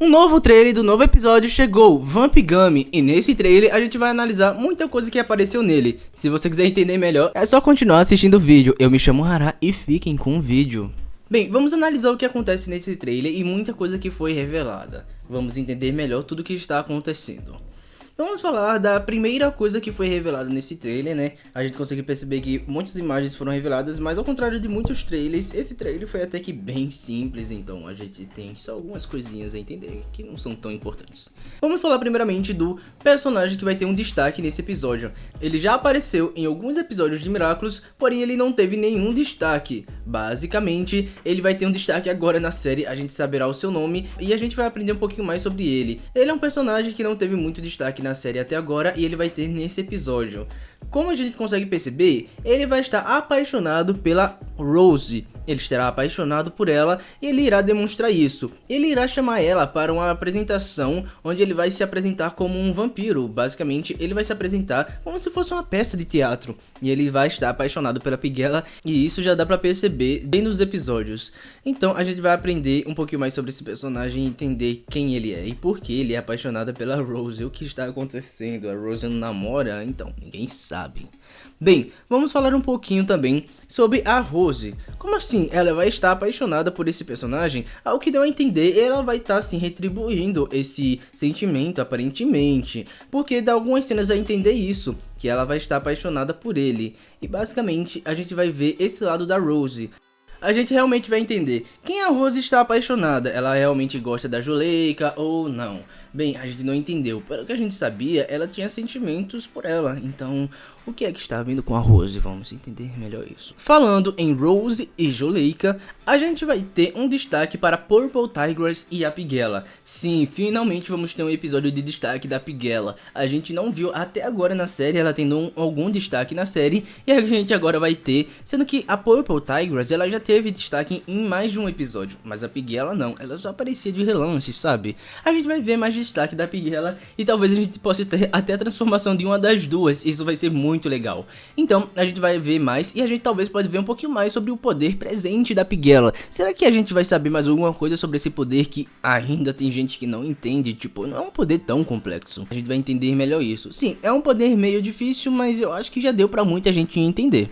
Um novo trailer do novo episódio chegou, Vamp Gummy, e nesse trailer a gente vai analisar muita coisa que apareceu nele. Se você quiser entender melhor, é só continuar assistindo o vídeo. Eu me chamo Hará e fiquem com o vídeo. Bem, vamos analisar o que acontece nesse trailer e muita coisa que foi revelada. Vamos entender melhor tudo o que está acontecendo. Vamos falar da primeira coisa que foi revelada nesse trailer, né? A gente consegue perceber que muitas imagens foram reveladas, mas ao contrário de muitos trailers, esse trailer foi até que bem simples, então a gente tem só algumas coisinhas a entender que não são tão importantes. Vamos falar primeiramente do personagem que vai ter um destaque nesse episódio. Ele já apareceu em alguns episódios de Miraculous, porém ele não teve nenhum destaque. Basicamente, ele vai ter um destaque agora na série, a gente saberá o seu nome e a gente vai aprender um pouquinho mais sobre ele. Ele é um personagem que não teve muito destaque na série até agora e ele vai ter nesse episódio. Como a gente consegue perceber, ele vai estar apaixonado pela Rose. Ele estará apaixonado por ela e ele irá demonstrar isso. Ele irá chamar ela para uma apresentação onde ele vai se apresentar como um vampiro. Basicamente, ele vai se apresentar como se fosse uma peça de teatro. E ele vai estar apaixonado pela Piguela e isso já dá pra perceber bem nos episódios. Então a gente vai aprender um pouquinho mais sobre esse personagem e entender quem ele é e por que ele é apaixonado pela Rose. O que está acontecendo? A Rose não namora? Então, ninguém sabe. Bem, vamos falar um pouquinho também sobre a Rose. Como assim ela vai estar apaixonada por esse personagem? Ao que deu a entender, ela vai estar assim retribuindo esse sentimento aparentemente, porque dá algumas cenas a entender isso, que ela vai estar apaixonada por ele. E basicamente a gente vai ver esse lado da Rose. A gente realmente vai entender quem a Rose está apaixonada, ela realmente gosta da Juleyka ou não. Bem, a gente não entendeu, pelo que a gente sabia, ela tinha sentimentos por ela, então o que é que está vindo com a Rose? Vamos entender melhor isso. Falando em Rose e Juleyka, a gente vai ter um destaque para Purple Tigress e a Piguela. Sim, finalmente vamos ter um episódio de destaque da Piguela. A gente não viu até agora na série ela tendo algum destaque na série, e a gente agora vai ter, sendo que a Purple Tigress ela já teve destaque em mais de um episódio, mas a Piguela não, ela só aparecia de relance, sabe? A gente vai ver mais destaque da Piguela e talvez a gente possa ter até a transformação de uma das duas, isso vai ser muito legal. Então a gente vai ver mais e a gente talvez pode ver um pouquinho mais sobre o poder presente da Piguela. Será que a gente vai saber mais alguma coisa sobre esse poder que ainda tem gente que não entende? Tipo, não é um poder tão complexo. A gente vai entender melhor isso. Sim, é um poder meio difícil, mas eu acho que já deu pra muita gente entender.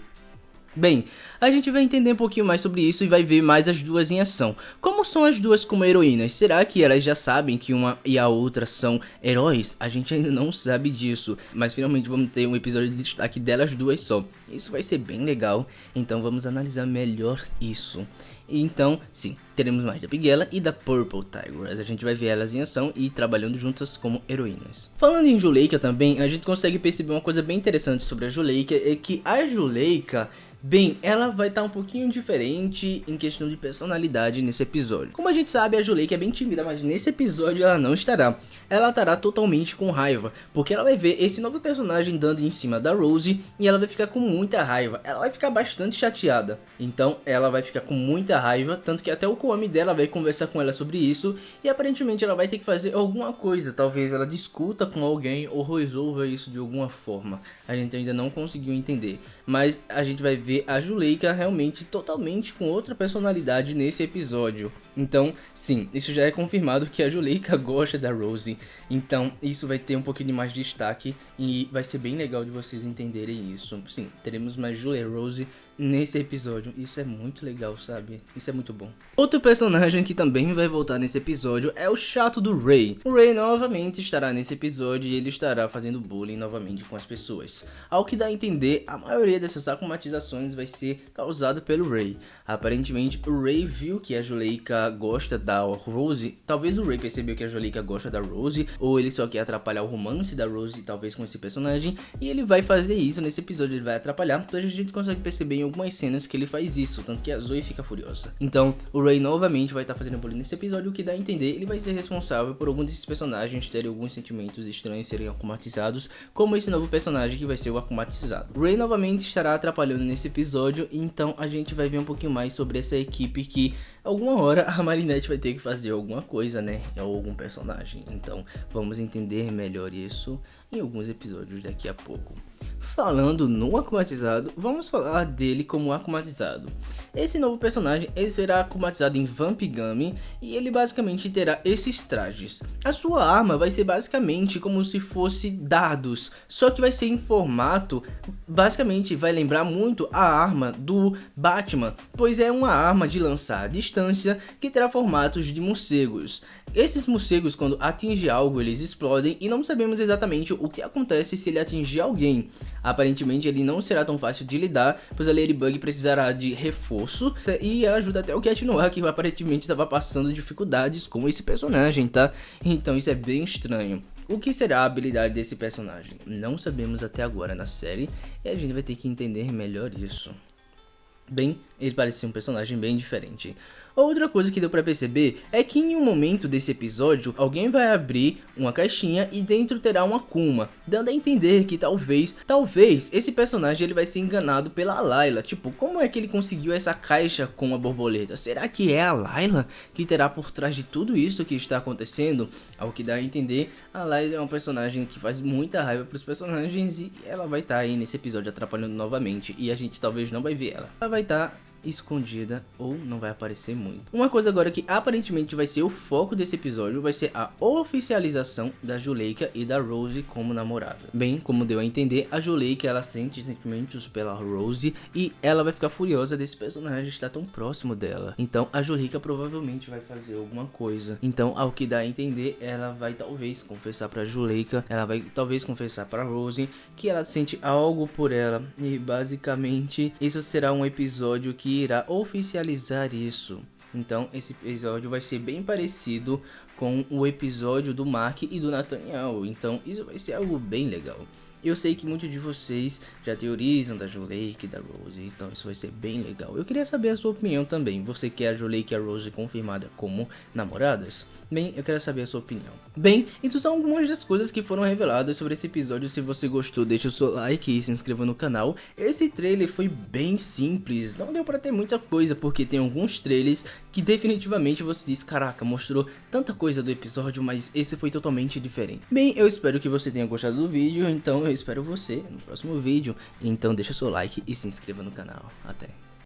Bem, a gente vai entender um pouquinho mais sobre isso e vai ver mais as duas em ação. Como são as duas como heroínas? Será que elas já sabem que uma e a outra são heróis? A gente ainda não sabe disso, mas finalmente vamos ter um episódio de destaque delas duas só. Isso vai ser bem legal, então vamos analisar melhor isso. Então, sim, teremos mais da Piguela e da Purple Tigress. A gente vai ver elas em ação e trabalhando juntas como heroínas. Falando em Juleyka também, a gente consegue perceber uma coisa bem interessante sobre a Juleyka, é que a Juleyka, bem, ela vai estar um pouquinho diferente em questão de personalidade nesse episódio. Como a gente sabe, a Juleyka é bem tímida, mas nesse episódio ela não estará. Ela estará totalmente com raiva, porque ela vai ver esse novo personagem dando em cima da Rose e ela vai ficar com muita raiva. Ela vai ficar bastante chateada. Então ela vai ficar com muita raiva, tanto que até o Kwame dela vai conversar com ela sobre isso e aparentemente ela vai ter que fazer alguma coisa. Talvez ela discuta com alguém ou resolva isso de alguma forma. A gente ainda não conseguiu entender, mas a gente vai ver a Juleyka realmente totalmente com outra personalidade nesse episódio. Então, sim, isso já é confirmado que a Juleyka gosta da Rose. Então, isso vai ter um pouquinho de mais destaque e vai ser bem legal de vocês entenderem isso. Sim, teremos mais Julia e Rose nesse episódio, isso é muito legal, sabe? Isso é muito bom. Outro personagem que também vai voltar nesse episódio é o chato do Ray. O Ray novamente estará nesse episódio e ele estará fazendo bullying novamente com as pessoas. Ao que dá a entender, a maioria dessas acumatizações vai ser causada pelo Ray. Aparentemente, o Ray viu que a Juleyka gosta da Rose. Talvez o Ray percebeu que a Juleyka gosta da Rose, ou ele só quer atrapalhar o romance da Rose, talvez com esse personagem, e ele vai fazer isso nesse episódio, ele vai atrapalhar. Então a gente consegue perceber em algumas cenas que ele faz isso, tanto que a Zoe fica furiosa. Então, o Ray novamente vai estar fazendo bullying nesse episódio, o que dá a entender, ele vai ser responsável por algum desses personagens terem alguns sentimentos estranhos, serem acumatizados, como esse novo personagem que vai ser o acumatizado. O Ray novamente estará atrapalhando nesse episódio, então a gente vai ver um pouquinho mais sobre essa equipe que, alguma hora, a Marinette vai ter que fazer alguma coisa, né, ou algum personagem. Então, vamos entender melhor isso em alguns episódios daqui a pouco. falando no Akumatizado, vamos falar dele como Akumatizado. Esse novo personagem ele será akumatizado em Vampigami e ele basicamente terá esses trajes. A sua arma vai ser basicamente como se fosse dados, só que vai ser em formato, basicamente vai lembrar muito a arma do Batman, pois é uma arma de lançar à distância que terá formatos de morcegos. Esses morcegos, quando atingem algo, eles explodem e não sabemos exatamente o que acontece se ele atingir alguém. Aparentemente ele não será tão fácil de lidar, pois a Ladybug precisará de reforço e ela ajuda até o Cat Noir, que aparentemente estava passando dificuldades com esse personagem, tá? Então isso é bem estranho. O que será a habilidade desse personagem? Não sabemos até agora na série e a gente vai ter que entender melhor isso. Bem, ele parece ser um personagem bem diferente. Outra coisa que deu pra perceber é que em um momento desse episódio, alguém vai abrir uma caixinha e dentro terá uma Akuma, dando a entender que talvez esse personagem ele vai ser enganado pela Layla. Tipo, como é que ele conseguiu essa caixa com a borboleta? Será que é a Layla que terá por trás de tudo isso que está acontecendo? Ao que dá a entender, a Layla é um personagem que faz muita raiva pros personagens e ela vai estar aí nesse episódio atrapalhando novamente e a gente talvez não vai ver ela. Ela vai estar escondida ou não vai aparecer muito. Uma coisa agora que aparentemente vai ser o foco desse episódio vai ser a oficialização da Juleyka e da Rose como namorada. Bem, como deu a entender, a Juleyka ela sente sentimentos pela Rose e ela vai ficar furiosa desse personagem estar tão próximo dela. Então a Juleyka provavelmente vai fazer alguma coisa. Então, ao que dá a entender, ela vai talvez confessar pra Juleyka, ela vai talvez confessar pra Rose que ela sente algo por ela e basicamente isso será um episódio que irá oficializar isso. Então esse episódio vai ser bem parecido com o episódio do Mark e do Nathaniel. Então isso vai ser algo bem legal. Eu sei que muitos de vocês já teorizam da Juleyka e da Rose, então isso vai ser bem legal. Eu queria saber a sua opinião também. Você quer a Juleyka e a Rose confirmada como namoradas? Bem, eu quero saber a sua opinião. Bem, isso são algumas das coisas que foram reveladas sobre esse episódio. Se você gostou, deixa o seu like e se inscreva no canal. Esse trailer foi bem simples, não deu pra ter muita coisa, porque tem alguns trailers que definitivamente você diz, caraca, mostrou tanta coisa do episódio, mas esse foi totalmente diferente. Bem, eu espero que você tenha gostado do vídeo, então eu espero você no próximo vídeo. Então deixa o seu like e se inscreva no canal. Até!